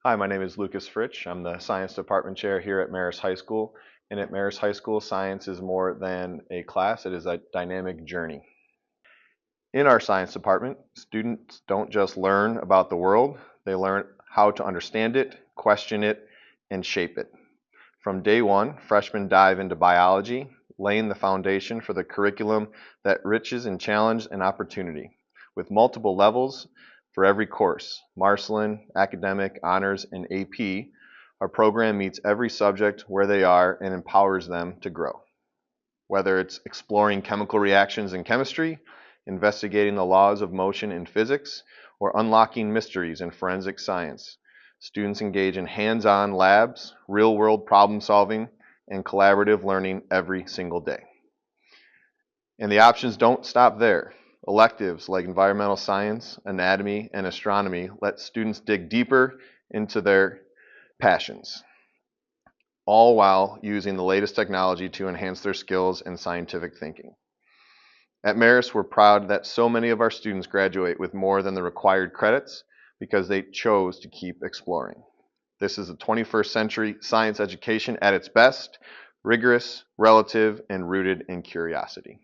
Hi, my name is Lucas Fritsch. I'm the Science Department Chair here at Marist High School. And at Marist High School, science is more than a class, it is a dynamic journey. In our science department, students don't just learn about the world, they learn how to understand it, question it, and shape it. From day one, freshmen dive into biology, laying the foundation for the curriculum that riches in challenge and opportunity, with multiple levels for every course, Marcelin, academic, honors, and AP. Our program meets every subject where they are and empowers them to grow. Whether it's exploring chemical reactions in chemistry, investigating the laws of motion in physics, or unlocking mysteries in forensic science, students engage in hands-on labs, real-world problem solving, and collaborative learning every single day. And the options don't stop there. Electives like environmental science, anatomy, and astronomy let students dig deeper into their passions, all while using the latest technology to enhance their skills and scientific thinking. At Marist, we're proud that so many of our students graduate with more than the required credits because they chose to keep exploring. This is a 21st century science education at its best, rigorous, relative, and rooted in curiosity.